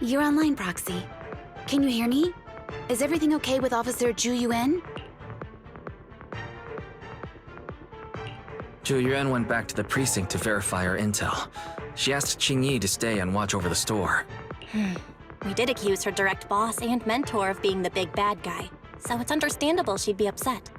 You're online, Proxy. Can you hear me? Is everything okay with Officer Zhu Yuan? Zhu Yuan went back to the precinct to verify her intel. She asked Qingyi to stay and watch over the store. We did accuse her direct boss and mentor of being the big bad guy, so it's understandable she'd be upset.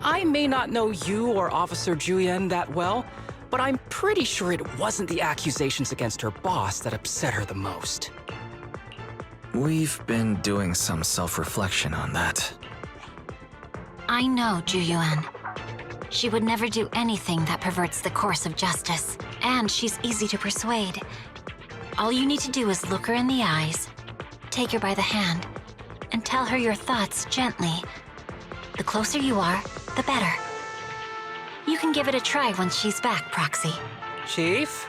I may not know you or Officer Julian that well, but I'm pretty sure it wasn't the accusations against her boss that upset her the most. We've been doing some self-reflection on that. I know Zhu Yuan. She would never do anything that perverts the course of justice, and she's easy to persuade. All you need to do is look her in the eyes, take her by the hand, and tell her your thoughts gently. The closer you are, the better. You can give it a try once she's back, Proxy. Chief?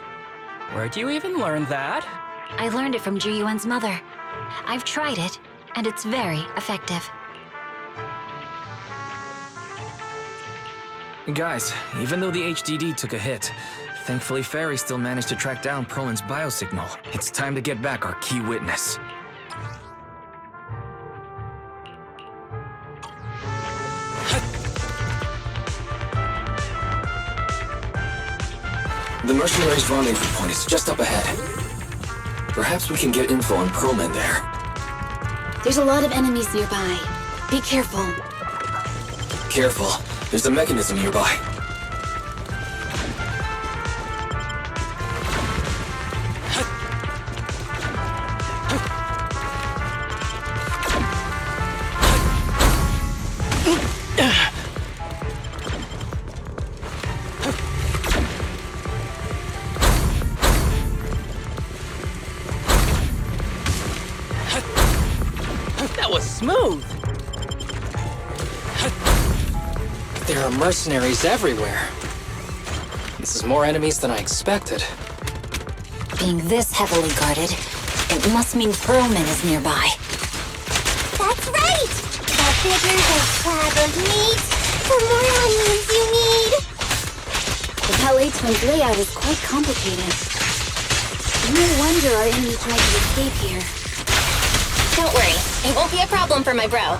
Where'd you even learn that? I learned it from Zhu Yuan's mother. I've tried it, and it's very effective. Guys, even though the HDD took a hit, thankfully Fairy still managed to track down Prolin's biosignal. It's time to get back our key witness. The mercenaries' rendezvous point is just up ahead. Perhaps we can get info on Perlman there. There's a lot of enemies nearby. Be careful. Careful, there's a mechanism nearby. That was smooth! There are mercenaries everywhere. This is more enemies than I expected. Being this heavily guarded, it must mean Perlman is nearby. That's right! The bigger the slab of meat, the more onions you need! The Ballet Twins' layout is quite complicated. No wonder our enemy tried to escape here. Don't worry, it won't be a problem for my bro.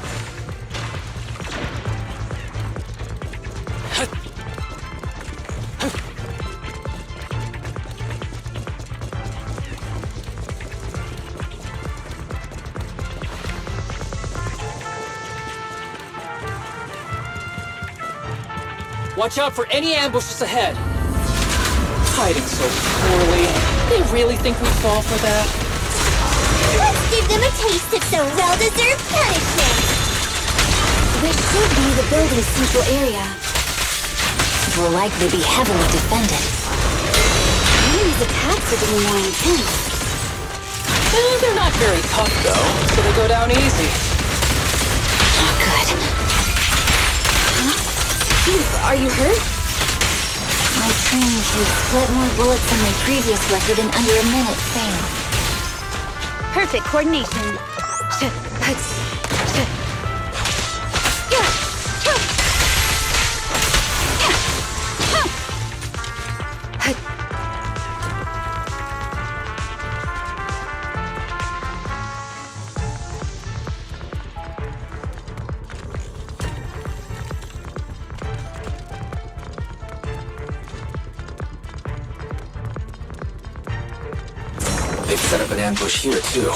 Watch out for any ambushes ahead! Hiding so poorly. They really think we'd fall for that? Let's give them a taste of some well-deserved punishment! This should be the building's central area. It will likely be heavily defended. Enemies' attacks are getting more intense. They're not very tough though, so they go down easy. Not good. Chief, are you hurt? My training case split more bullets than my previous record in under a minute failed. Perfect coordination. They've set up an ambush here, too.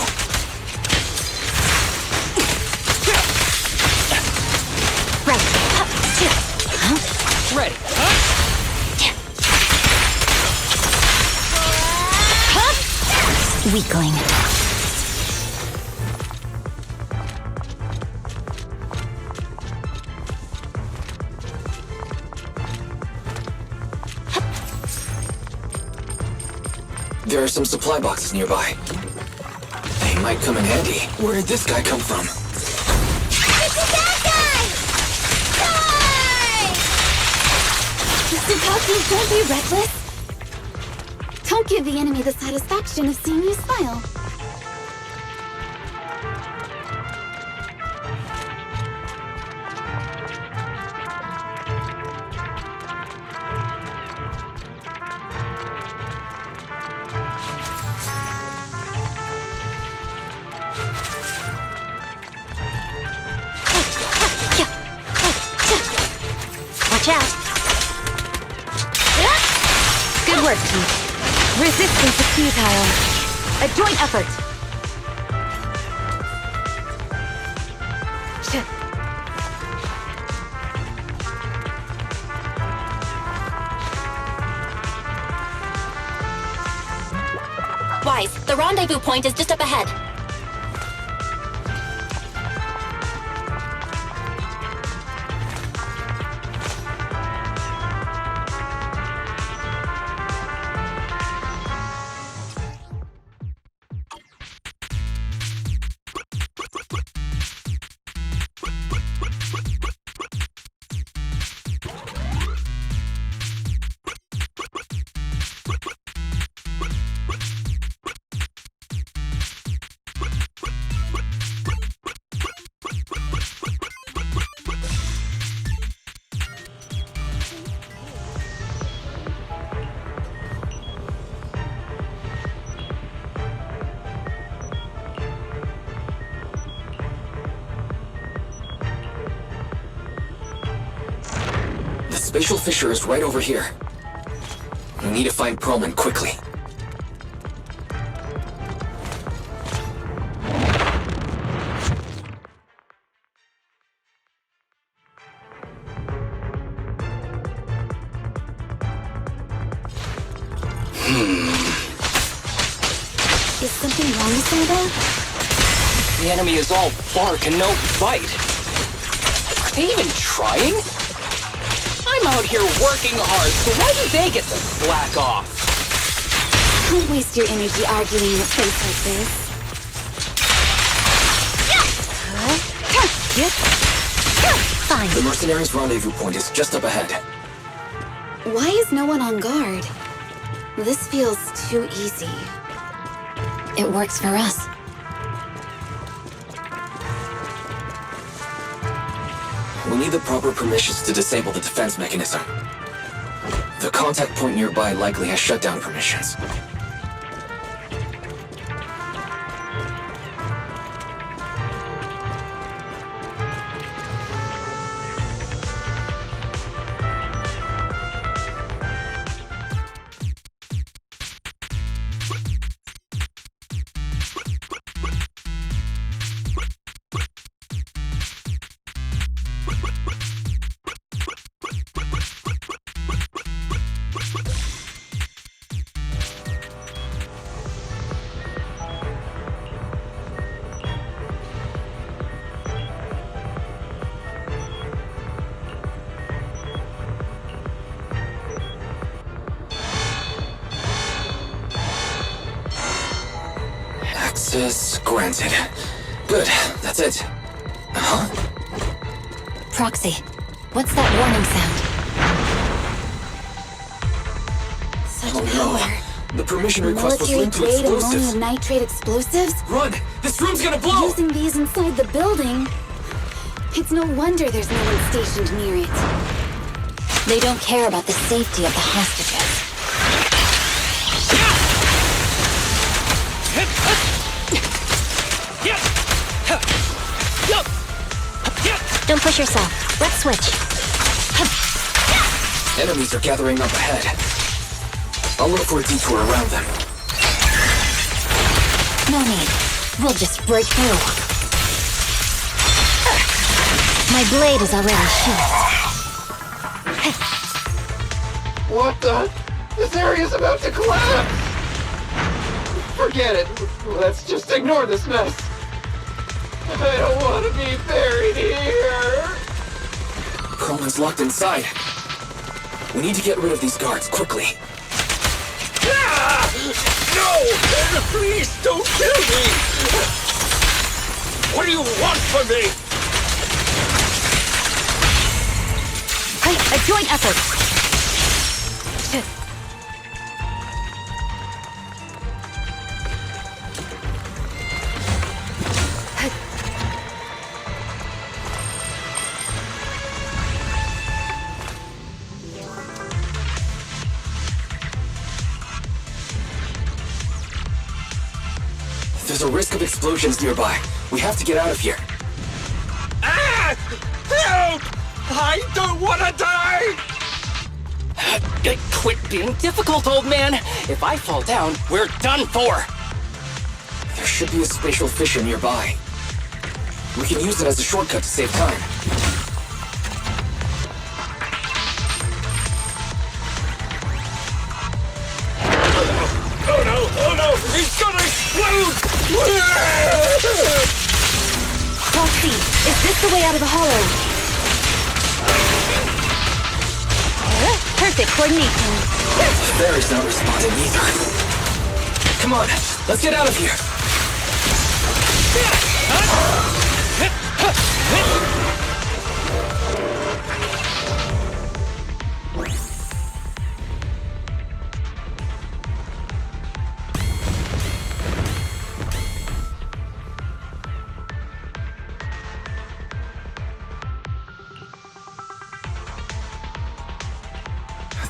Ready. Weakling. There are some supply boxes nearby. They might come in handy. Where did this guy come from? It's a bad guy! Die! Mr. Cocky, don't be reckless. Don't give the enemy the satisfaction of seeing you smile. Watch out. Good work, team. Resistance is futile. A joint effort. Wise, the rendezvous point is just up ahead. The spatial fissure is right over here. We need to find Perlman quickly. Is something wrong with Zelda? The enemy is all bark and no bite. Are they even trying? I'm out here working hard, so why do they get to slack off? Don't waste your energy arguing in a place like this. Fine. The mercenaries' rendezvous point is just up ahead. Why is no one on guard? This feels too easy. It works for us. We need the proper permissions to disable the defense mechanism. The contact point nearby likely has shutdown permissions. Access granted. Good, that's it. Huh? Proxy, what's that warning sound? Such Oh power. no. The permission request was linked to Military-grade explosives. ammonium nitrate explosives? Run! This room's gonna blow! Using these inside the building? It's no wonder there's no one stationed near it. They don't care about the safety of the hostages. Don't push yourself. Let's switch. Enemies are gathering up ahead. I'll look for a detour around them. No need. We'll just break through. My blade is already sheathed. What the? This area's about to collapse! Forget it. Let's just ignore this mess. I don't want to be buried here! Perlman's locked inside. We need to get rid of these guards, quickly. Ah! No! Please don't kill me! What do you want from me? A joint effort. There's a risk of explosions nearby. We have to get out of here. Ah! Help! I don't want to die! Quit being difficult, old man! If I fall down, we're done for! There should be a spatial fissure nearby. We can use it as a shortcut to save time. Oh no! He's gonna explode! Proxy, is this the way out of the hollow? Perfect coordination. Barry's not responding either. Come on, let's get out of here.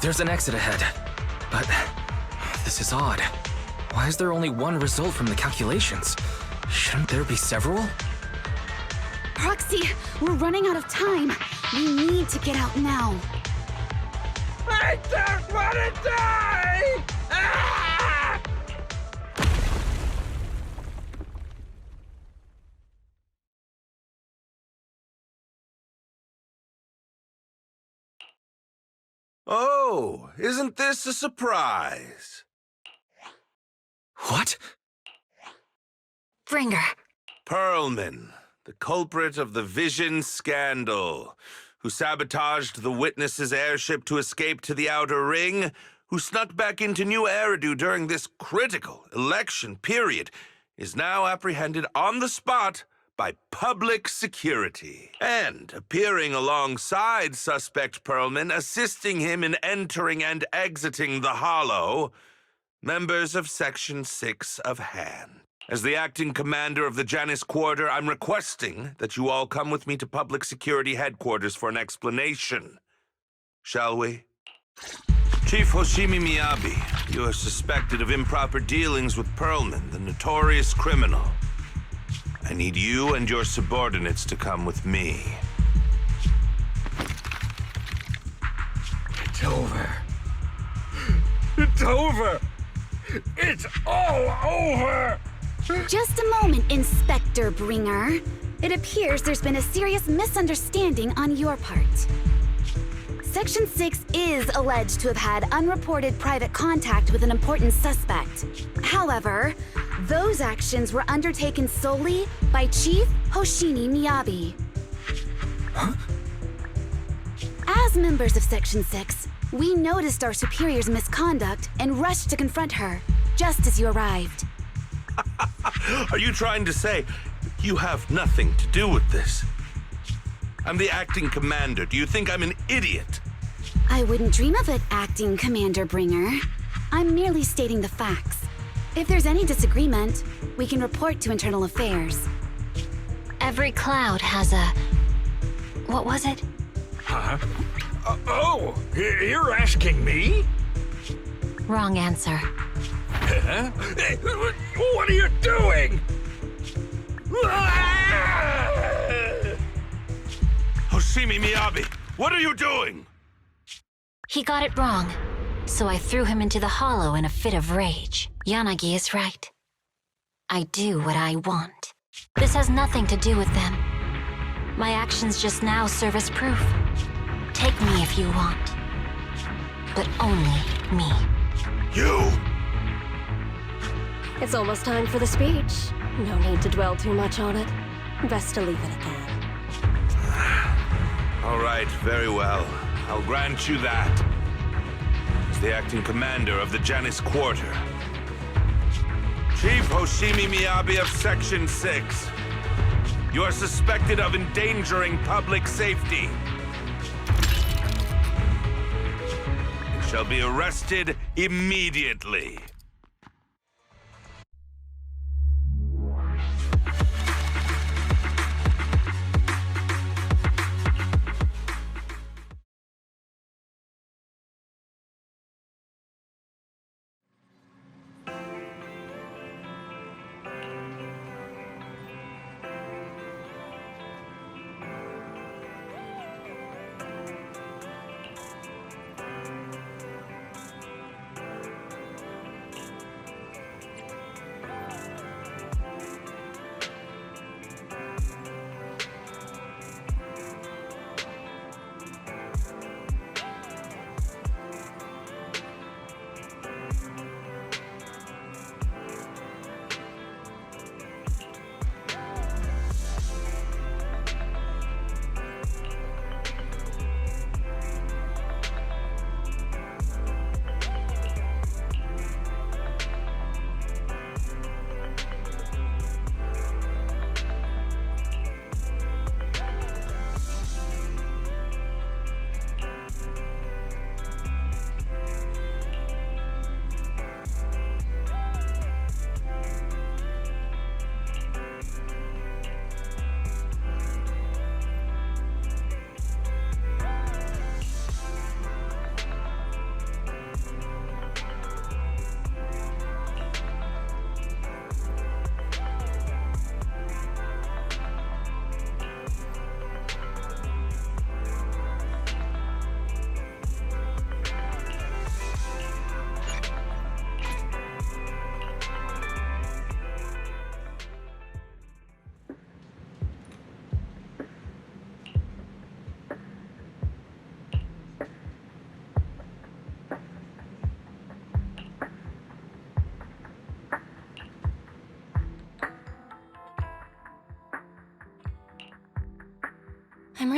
There's an exit ahead, but this is odd. Why is there only one result from the calculations? Shouldn't there be several? Proxy, we're running out of time. We need to get out now. I don't want to die! Ah! Oh, isn't this a surprise? What? Bringer. Perlman, the culprit of the Vision scandal, who sabotaged the Witness's airship to escape to the Outer Ring, who snuck back into New Eridu during this critical election period, is now apprehended on the spot by public security. And appearing alongside suspect Perlman, assisting him in entering and exiting the Hollow, members of Section 6 of Han. As the acting commander of the Janus Quarter, I'm requesting that you all come with me to Public Security Headquarters for an explanation. Shall we? Chief Hoshimi Miyabi, you are suspected of improper dealings with Perlman, the notorious criminal. I need you and your subordinates to come with me. It's over. It's over! It's all over! Just a moment, Inspector Bringer. It appears there's been a serious misunderstanding on your part. Section 6 is alleged to have had unreported private contact with an important suspect. However, those actions were undertaken solely by Chief Hoshimi Miyabi. Huh? As members of Section 6, we noticed our superior's misconduct and rushed to confront her, just as you arrived. Are you trying to say you have nothing to do with this? I'm the acting commander. Do you think I'm an idiot? I wouldn't dream of it, Acting Commander Bringer. I'm merely stating the facts. If there's any disagreement, we can report to Internal Affairs. Every cloud has a... What was it? Huh? You're asking me? Wrong answer. Huh? What are you doing? Hoshimi Miyabi, what are you doing? He got it wrong, so I threw him into the hollow in a fit of rage. Yanagi is right. I do what I want. This has nothing to do with them. My actions just now serve as proof. Take me if you want. But only me. You! It's almost time for the speech. No need to dwell too much on it. Best to leave it at that. All right, very well. I'll grant you that. As the acting commander of the Janus Quarter, Chief Hoshimi Miyabi of Section 6, you are suspected of endangering public safety. And shall be arrested immediately.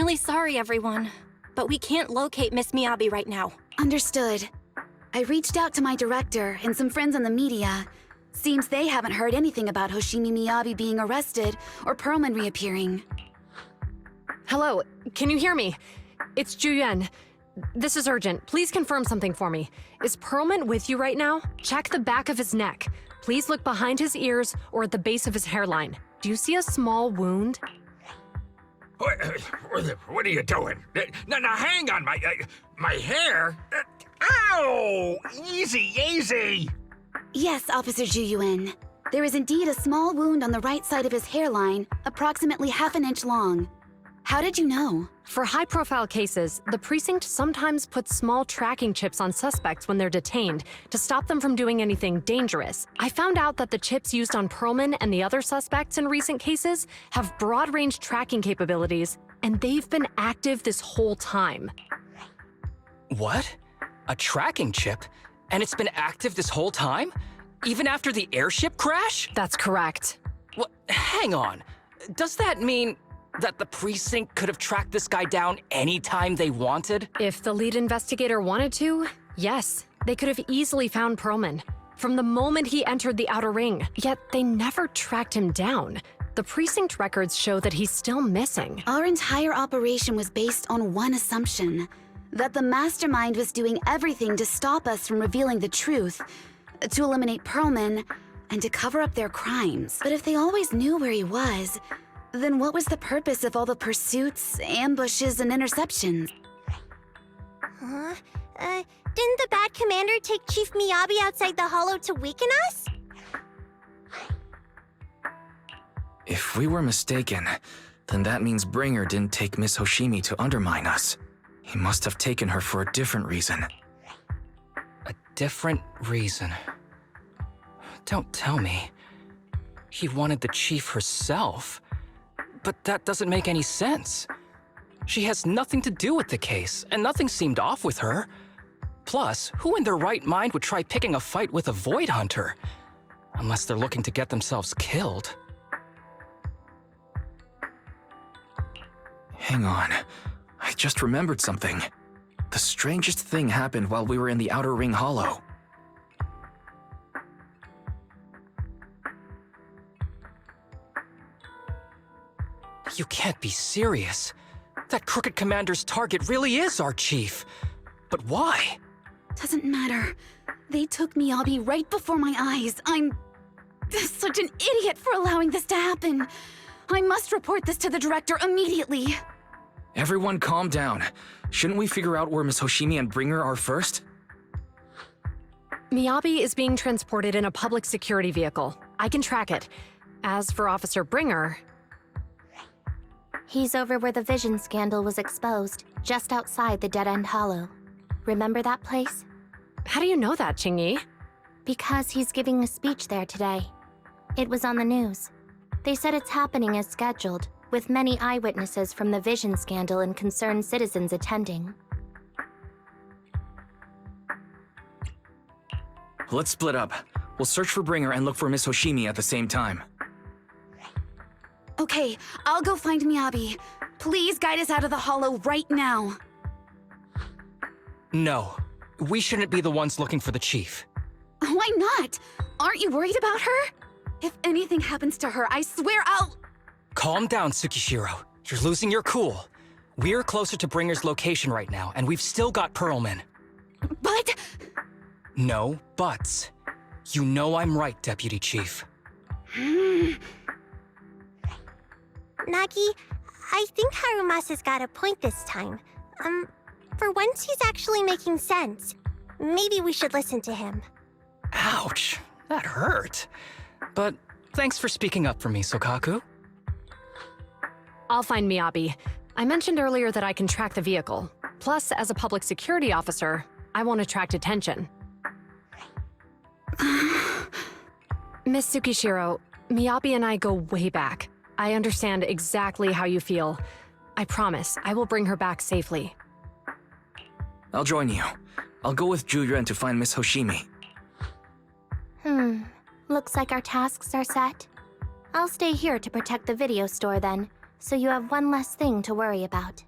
really sorry, everyone, but we can't locate Miss Miyabi right now. Understood. I reached out to my director and some friends in the media. Seems they haven't heard anything about Hoshimi Miyabi being arrested or Perlman reappearing. Hello, can you hear me? It's Juyuan. This is urgent. Please confirm something for me. Is Perlman with you right now? Check the back of his neck. Please look behind his ears or at the base of his hairline. Do you see a small wound? What are you doing? Now, hang on, my hair? Ow! Easy, easy! Yes, Officer Juyuan. There is indeed a small wound on the right side of his hairline, approximately half an inch long. How did you know? For high-profile cases, the precinct sometimes puts small tracking chips on suspects when they're detained to stop them from doing anything dangerous. I found out that the chips used on Perlman and the other suspects in recent cases have broad-range tracking capabilities, and they've been active this whole time. What? A tracking chip? And it's been active this whole time? Even after the airship crash? That's correct. What? Hang on. Does that mean that the precinct could have tracked this guy down anytime they wanted? If the lead investigator wanted to, yes, they could have easily found Perlman from the moment he entered the outer ring. Yet they never tracked him down. The precinct records show that he's still missing. Our entire operation was based on one assumption, that the mastermind was doing everything to stop us from revealing the truth, to eliminate Perlman, and to cover up their crimes. But if they always knew where he was, then what was the purpose of all the pursuits, ambushes, and interceptions? Huh? Didn't the bad commander take Chief Miyabi outside the hollow to weaken us? If we were mistaken, then that means Bringer didn't take Miss Hoshimi to undermine us. He must have taken her for a different reason. A different reason? Don't tell me. He wanted the chief herself. But that doesn't make any sense. She has nothing to do with the case, and nothing seemed off with her. Plus, who in their right mind would try picking a fight with a Void Hunter? Unless they're looking to get themselves killed. Hang on. I just remembered something. The strangest thing happened while we were in the Outer Ring Hollow. You can't be serious. That crooked commander's target really is our chief. But why? Doesn't matter. They took Miyabi right before my eyes. I'm such an idiot for allowing this to happen. I must report this to the director immediately. Everyone calm down. Shouldn't we figure out where Miss Hoshimi and Bringer are first? Miyabi is being transported in a public security vehicle. I can track it. As for Officer Bringer... He's over where the vision scandal was exposed, just outside the Dead End Hollow. Remember that place? How do you know that, Qingyi? Because he's giving a speech there today. It was on the news. They said it's happening as scheduled, with many eyewitnesses from the vision scandal and concerned citizens attending. Let's split up. We'll search for Bringer and look for Miss Hoshimi at the same time. Okay, I'll go find Miyabi. Please guide us out of the hollow right now. No. We shouldn't be the ones looking for the chief. Why not? Aren't you worried about her? If anything happens to her, I swear I'll... Calm down, Tsukishiro. You're losing your cool. We're closer to Bringer's location right now, and we've still got Perlman. But... No buts. You know I'm right, Deputy Chief. Nagi, I think Harumasa's got a point this time. For once he's actually making sense. Maybe we should listen to him. Ouch, that hurt. But thanks for speaking up for me, Sokaku. I'll find Miyabi. I mentioned earlier that I can track the vehicle. Plus, as a public security officer, I won't attract attention. Miss Tsukishiro, Miyabi and I go way back. I understand exactly how you feel. I promise, I will bring her back safely. I'll join you. I'll go with Juyuan to find Miss Hoshimi. Looks like our tasks are set. I'll stay here to protect the video store then, so you have one less thing to worry about.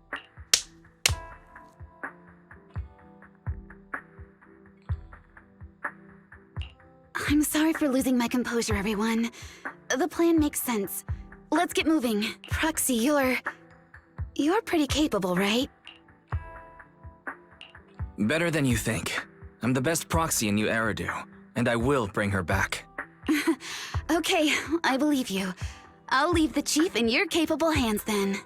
I'm sorry for losing my composure, everyone. The plan makes sense. Let's get moving. Proxy, you're pretty capable, right? Better than you think. I'm the best proxy in New Eridu, and I will bring her back. Okay, I believe you. I'll leave the Chief in your capable hands then.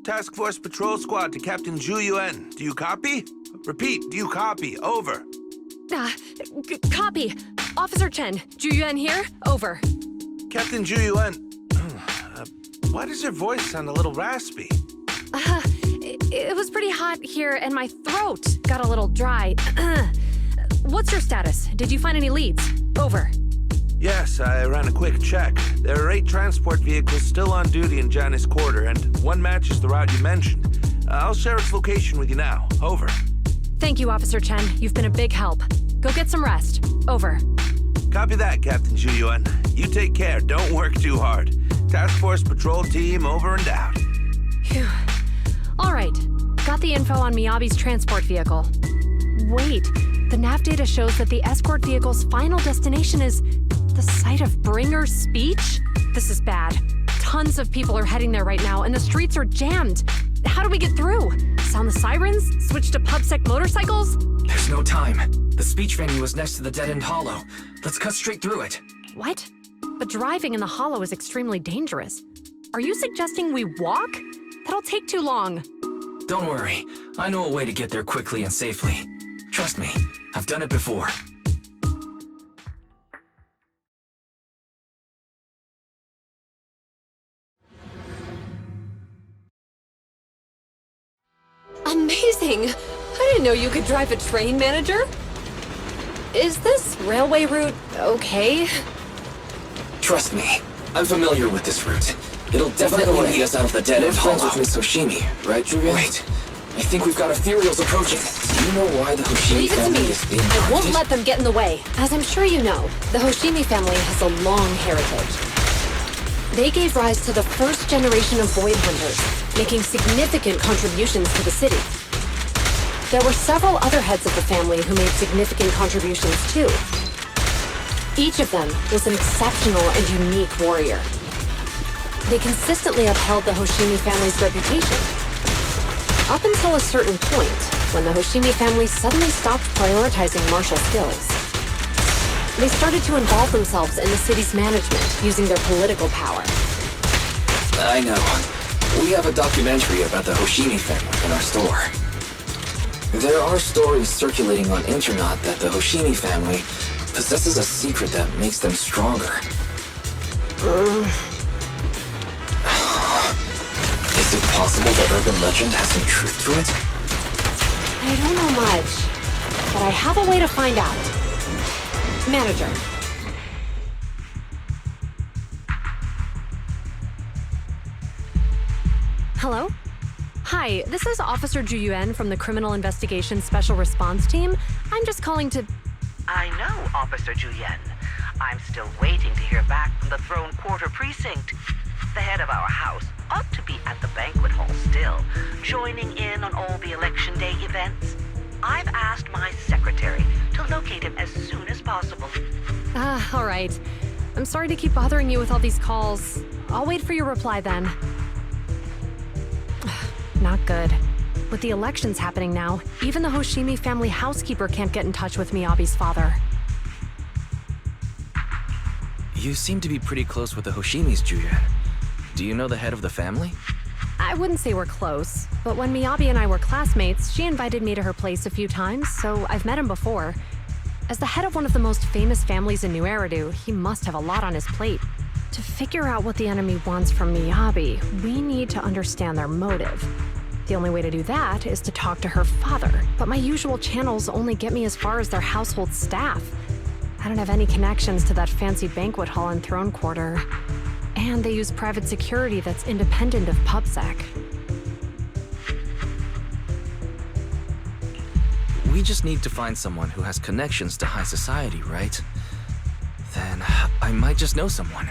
Task Force Patrol Squad to Captain Zhu Yuan. Do you copy? Repeat, do you copy? Over. Copy. Officer Chen, Zhu Yuan here. Over. Captain Zhu Yuan, why does your voice sound a little raspy? It was pretty hot here and my throat got a little dry. What's your status? Did you find any leads? Over. Yes, I ran a quick check. There are 8 transport vehicles still on duty in Janice Quarter, and one matches the route you mentioned. I'll share its location with you now. Over. Thank you, Officer Chen. You've been a big help. Go get some rest. Over. Copy that, Captain Zhu Yuan. You take care. Don't work too hard. Task Force Patrol Team over and out. Phew. All right. Got the info on Miyabi's transport vehicle. Wait. The nav data shows that the escort vehicle's final destination is the site of Bringer's speech? This is bad. Tons of people are heading there right now, and the streets are jammed. How do we get through? Sound the sirens? Switch to PubSec motorcycles? There's no time. The speech venue is next to the dead-end hollow. Let's cut straight through it. What? But driving in the hollow is extremely dangerous. Are you suggesting we walk? That'll take too long. Don't worry. I know a way to get there quickly and safely. Trust me, I've done it before. Amazing! I didn't know you could drive a train, manager. Is this railway route okay? Trust me, I'm familiar with this route. It'll definitely lead us out of the dead-end hollow. With Miss Hoshimi, right, Julian? Wait, I think we've got ethereals approaching. Do you know why the Hoshimi Leave it to family me. is being I won't hunted? let them get in the way. As I'm sure you know, the Hoshimi family has a long heritage. They gave rise to the first generation of Void Hunters, making significant contributions to the city. There were several other heads of the family who made significant contributions too. Each of them was an exceptional and unique warrior. They consistently upheld the Hoshimi family's reputation. Up until a certain point, when the Hoshimi family suddenly stopped prioritizing martial skills. They started to involve themselves in the city's management using their political power. I know. We have a documentary about the Hoshimi family in our store. There are stories circulating on internet that the Hoshimi family possesses a secret that makes them stronger. Is it possible the urban legend has some truth to it? I don't know much, but I have a way to find out. Manager. Hello? Hi, this is Officer Ju Yuan from the Criminal Investigations Special Response Team. I'm just calling to... I know, Officer Ju Yuan. I'm still waiting to hear back from the Throne Quarter Precinct. The head of our house ought to be at the banquet hall still, joining in on all the Election Day events. I've asked my secretary to locate him as soon as possible. All right. I'm sorry to keep bothering you with all these calls. I'll wait for your reply then. Not good. With the elections happening now, even the Hoshimi family housekeeper can't get in touch with Miyabi's father. You seem to be pretty close with the Hoshimis, Julian. Do you know the head of the family? I wouldn't say we're close, but when Miyabi and I were classmates, she invited me to her place a few times, so I've met him before. As the head of one of the most famous families in New Eridu, he must have a lot on his plate. To figure out what the enemy wants from Miyabi, we need to understand their motive. The only way to do that is to talk to her father, but my usual channels only get me as far as their household staff. I don't have any connections to that fancy banquet hall in Throne Quarter. And they use private security that's independent of PubSec. We just need to find someone who has connections to high society, right? Then I might just know someone.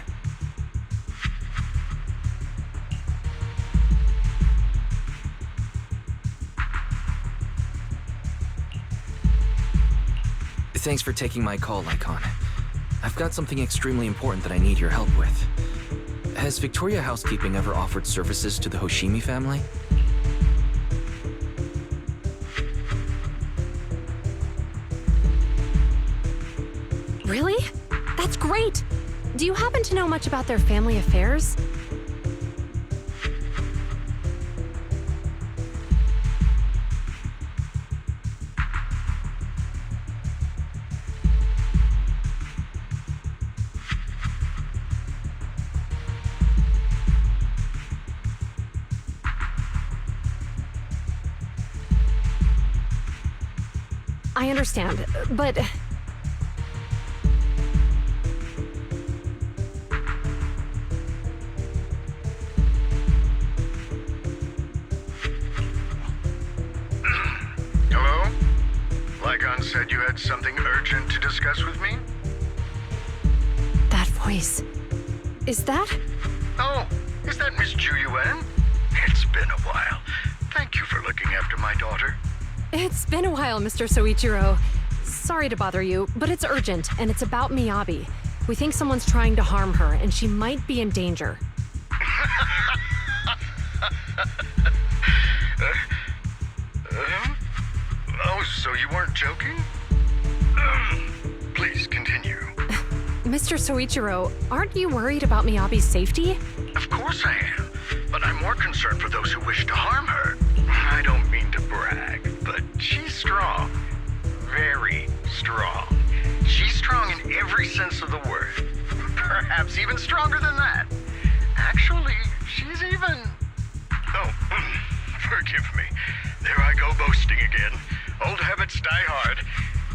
Thanks for taking my call, Lycon. I've got something extremely important that I need your help with. Has Victoria Housekeeping ever offered services to the Hoshimi family? Really? That's great! Do you happen to know much about their family affairs? I understand, but... Hello? Lycon said you had something urgent to discuss with me? That voice... Is that... Oh, is that Miss Ju Yuan? It's been a while. Thank you for looking after my daughter. It's been a while, Mr. Soichiro. Sorry to bother you, but it's urgent, and it's about Miyabi. We think someone's trying to harm her, and she might be in danger. Oh, so you weren't joking? Please, continue. Mr. Soichiro, aren't you worried about Miyabi's safety? Of course I am, but I'm more concerned for those who wish to harm her. I don't mean to brag, but she's strong. Very strong. She's strong in every sense of the word. Perhaps even stronger than that. Actually, she's even... Oh, forgive me. There I go boasting again. Old habits die hard.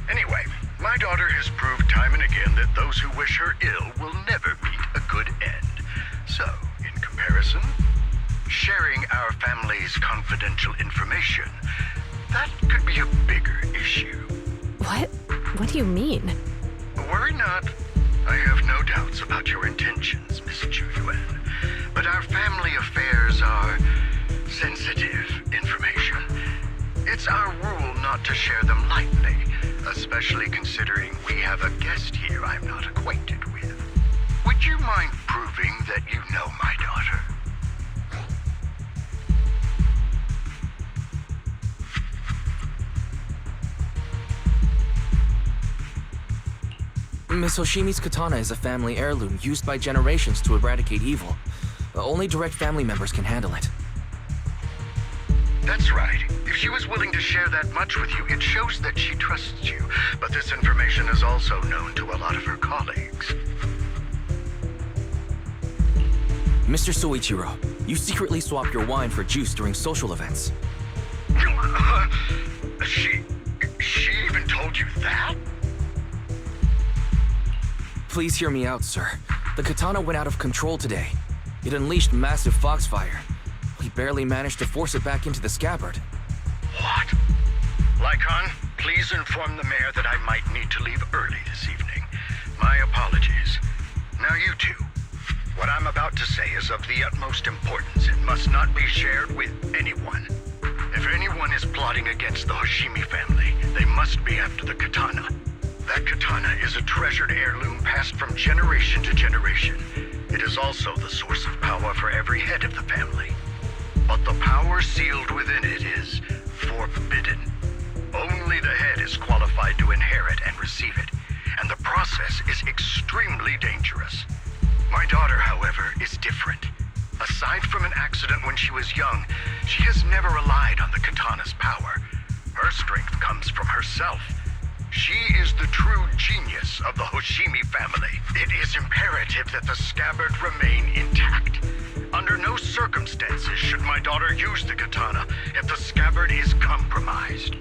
Anyway, my daughter has proved time and again that those who wish her ill will never meet a good end. So, in comparison, sharing our family's confidential information, that could be a bigger issue. What? What do you mean? Worry not. I have no doubts about your intentions, Miss Ju Yuan. But our family affairs are sensitive information. It's our rule not to share them lightly, especially considering we have a guest here I'm not acquainted with. Would you mind proving that you know my daughter? Miss Hoshimi's katana is a family heirloom used by generations to eradicate evil. Only direct family members can handle it. That's right. If she was willing to share that much with you, it shows that she trusts you. But this information is also known to a lot of her colleagues. Mr. Soichiro, you secretly swap your wine for juice during social events. She even told you that? Please hear me out, sir. The katana went out of control today. It unleashed massive foxfire. We barely managed to force it back into the scabbard. What? Lycon, please inform the mayor that I might need to leave early this evening. My apologies. Now you two. What I'm about to say is of the utmost importance. It must not be shared with anyone. If anyone is plotting against the Hoshimi family, they must be after the katana. That katana is a treasured heirloom passed from generation to generation. It is also the source of power for every head of the family. But the power sealed within it is forbidden. Only the head is qualified to inherit and receive it, and the process is extremely dangerous. My daughter, however, is different. Aside from an accident when she was young, she has never relied on the katana's power. Her strength comes from herself. She is the true genius of the Hoshimi family. It is imperative that the scabbard remain intact. Under no circumstances should my daughter use the katana if the scabbard is compromised.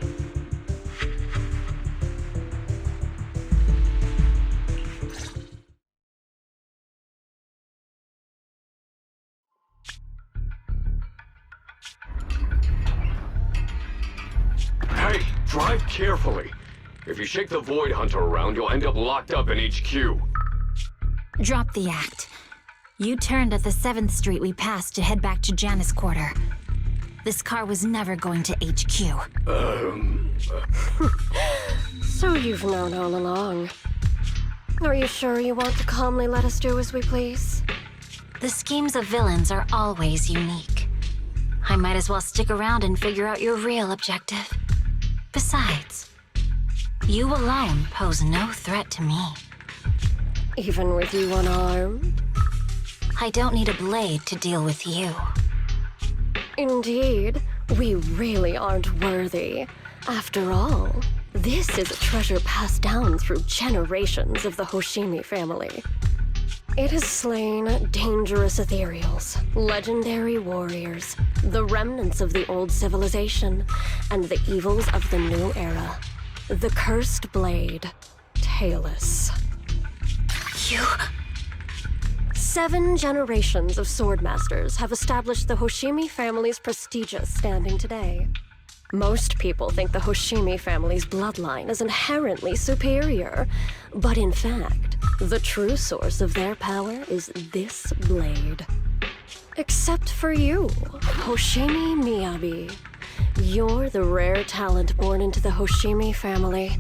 Hey, drive carefully. If you shake the Void Hunter around, you'll end up locked up in HQ. Drop the act. You turned at the 7th Street we passed to head back to Janus Quarter. This car was never going to HQ. So you've known all along. Are you sure you want to calmly let us do as we please? The schemes of villains are always unique. I might as well stick around and figure out your real objective. Besides, you alone pose no threat to me. Even with you unarmed? I don't need a blade to deal with you. Indeed, we really aren't worthy. After all, this is a treasure passed down through generations of the Hoshimi family. It has slain dangerous ethereals, legendary warriors, the remnants of the old civilization, and the evils of the new era. The cursed blade, Tailless. You... 7 generations of swordmasters have established the Hoshimi family's prestigious standing today. Most people think the Hoshimi family's bloodline is inherently superior, but in fact, the true source of their power is this blade. Except for you, Hoshimi Miyabi. You're the rare talent born into the Hoshimi family,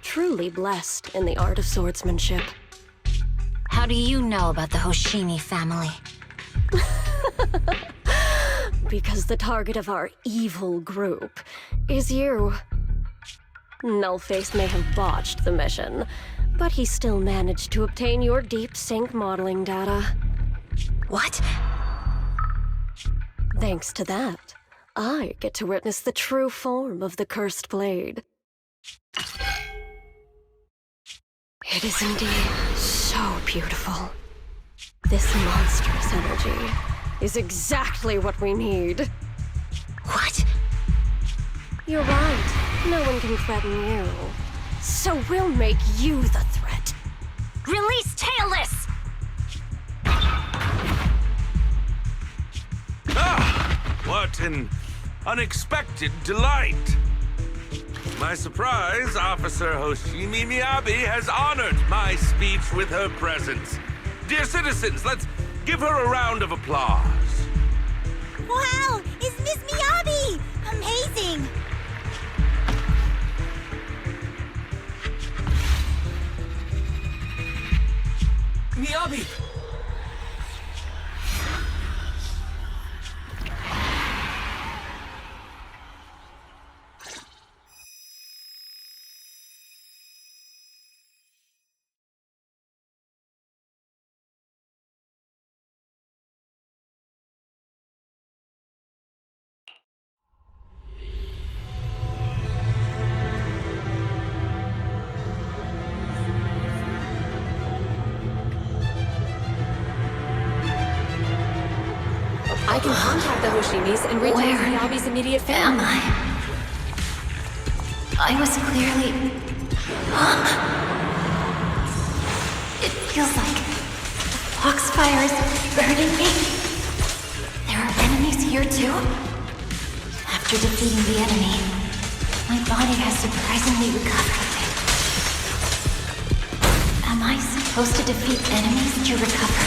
truly blessed in the art of swordsmanship. How do you know about the Hoshimi family? Because the target of our evil group is you. Nullface may have botched the mission, but he still managed to obtain your deep sync modeling data. What? Thanks to that, I get to witness the true form of the cursed blade. It is indeed so beautiful. This monstrous energy is exactly what we need. What? You're right. No one can threaten you. So we'll make you the threat. Release Tailless! Ah! What an unexpected delight! My surprise, Officer Hoshimi Miyabi has honored my speech with her presence. Dear citizens, let's give her a round of applause. Wow! It's Miss Miyabi! Amazing! I can contact the Hoshimis and reach out to Miyabi's immediate family. Am I? I was clearly... It feels like the foxfire is burning me. There are enemies here too? After defeating the enemy, my body has surprisingly recovered. Am I supposed to defeat enemies to recover?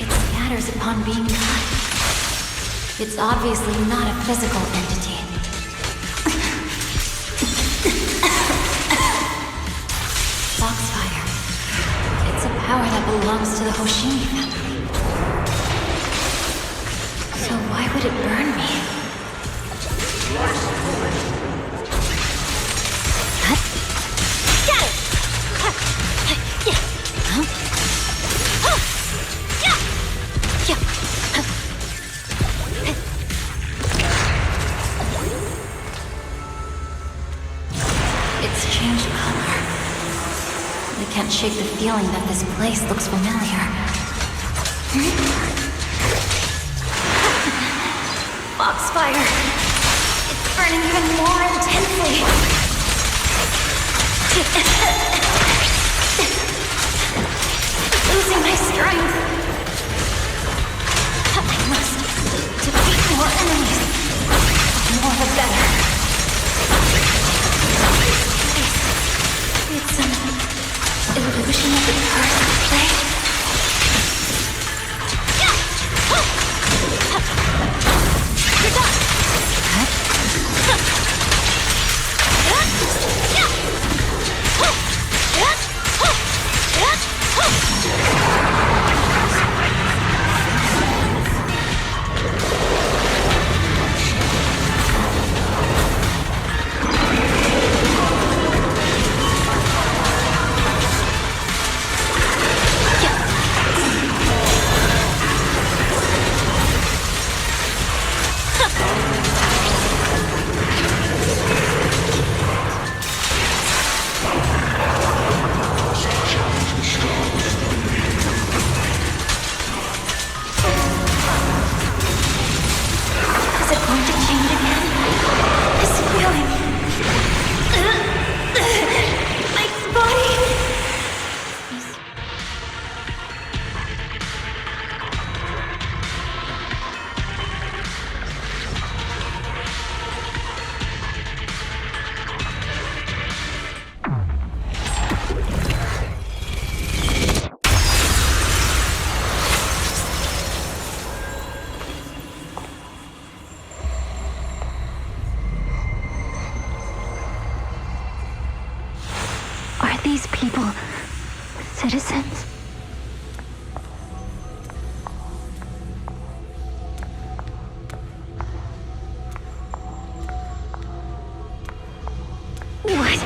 It scatters upon being cut. It's obviously not a physical entity. Foxfire. It's a power that belongs to the Hoshimi family. So why would it burn me? Got it! It's changed color. I can't shake the feeling that this place looks familiar. Foxfire! It's burning even more intensely! Losing my strength! I must defeat more enemies. The more the better. It's an illusion of the part of play. You're done! Is it going to change again? This feeling. My body. Are these people citizens? What?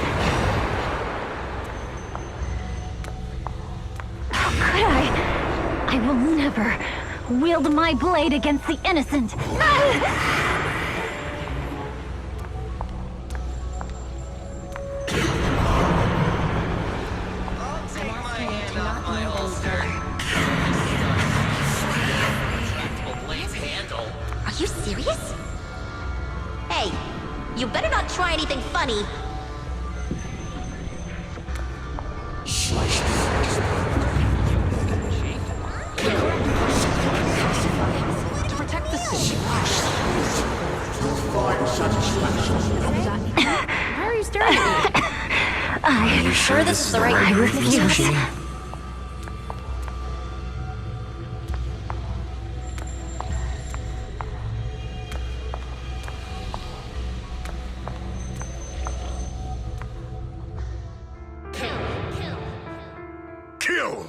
How could I? I will never wield my blade against the innocent. Are you serious? Hey, you better not try anything funny. To protect the city. Why are you staring at me? Are you sure this is the right I refuse. Kill!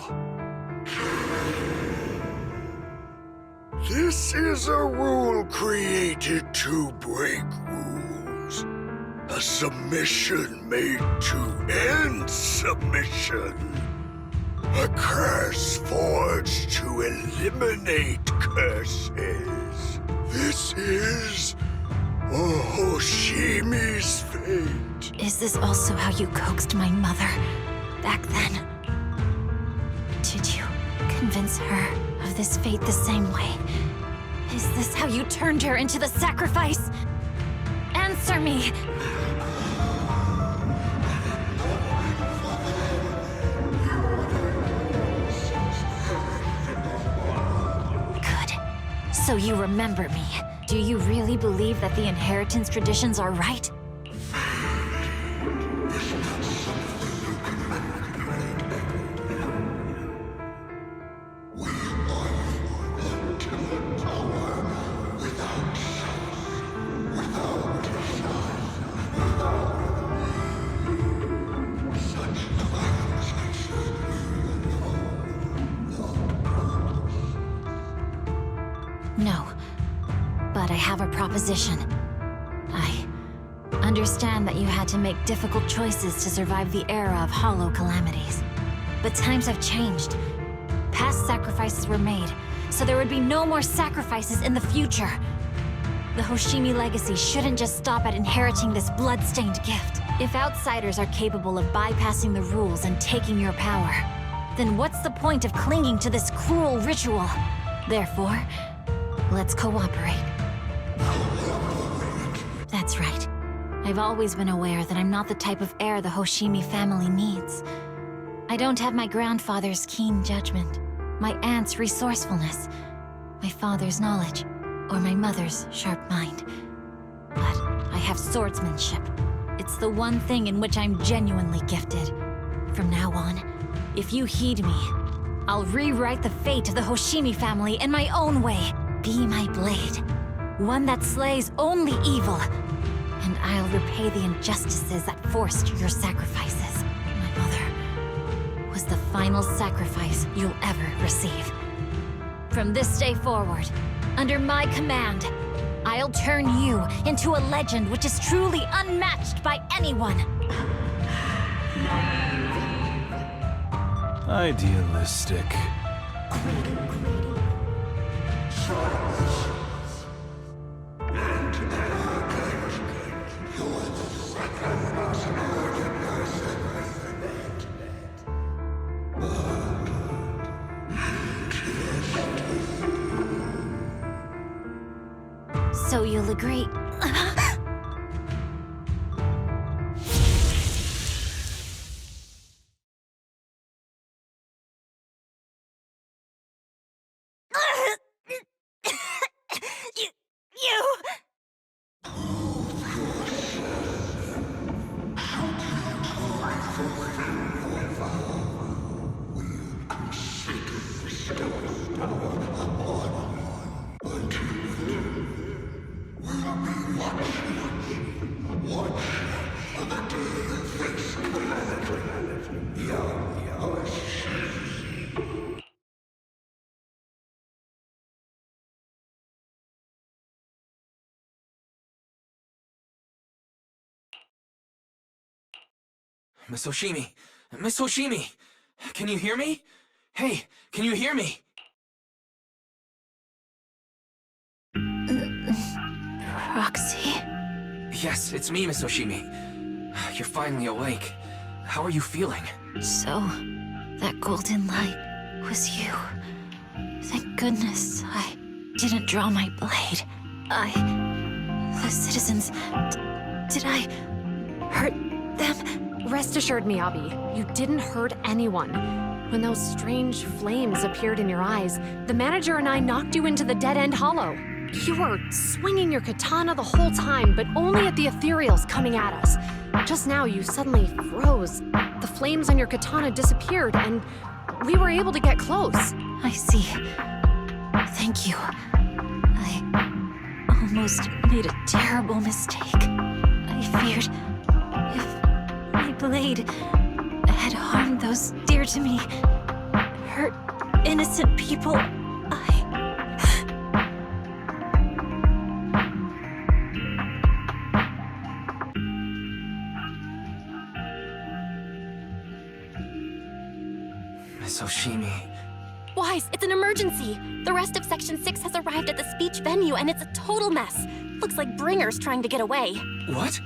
This is a rule created to break rules. A submission made to end submission. A curse forged to eliminate curses. This is Hoshimi's fate. Is this also how you coaxed my mother back then? Did you convince her of of this fate the same way? Is this how you turned her into the sacrifice? Answer me! Good. So you remember me. Do you really believe that the inheritance traditions are right? No. But I have a proposition. I understand that you had to make difficult choices to survive the era of hollow calamities. But times have changed. Past sacrifices were made, so there would be no more sacrifices in the future. The Hoshimi legacy shouldn't just stop at inheriting this blood-stained gift. If outsiders are capable of bypassing the rules and taking your power, then what's the point of clinging to this cruel ritual? Therefore, let's cooperate. That's right. I've always been aware that I'm not the type of heir the Hoshimi family needs. I don't have my grandfather's keen judgment, my aunt's resourcefulness, my father's knowledge, or my mother's sharp mind. But I have swordsmanship. It's the one thing in which I'm genuinely gifted. From now on, if you heed me, I'll rewrite the fate of the Hoshimi family in my own way. Be my blade, one that slays only evil, and I'll repay the injustices that forced your sacrifices. My mother was the final sacrifice you'll ever receive. From this day forward, under my command, I'll turn you into a legend which is truly unmatched by anyone. Idealistic. So you'll agree. Miss Hoshimi! Miss Hoshimi! Can you hear me? Hey, can you hear me? Roxy? Yes, it's me, Miss Hoshimi. You're finally awake. How are you feeling? So, that golden light was you. Thank goodness I didn't draw my blade. The citizens... did I hurt them? Rest assured, Miyabi, you didn't hurt anyone. When those strange flames appeared in your eyes, the manager and I knocked you into the dead-end hollow. You were swinging your katana the whole time, but only at the ethereals coming at us. Just now, you suddenly froze. The flames on your katana disappeared, and we were able to get close. I see. Thank you. I almost made a terrible mistake. I feared if my blade had harmed those dear to me, hurt innocent people, Miss Hoshimi... Wise, it's an emergency! The rest of Section 6 has arrived at the speech venue, and it's a total mess. Looks like Bringer's trying to get away. What?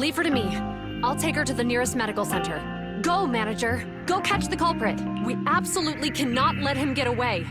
Leave her to me. I'll take her to the nearest medical center. Go, manager. Go catch the culprit. We absolutely cannot let him get away.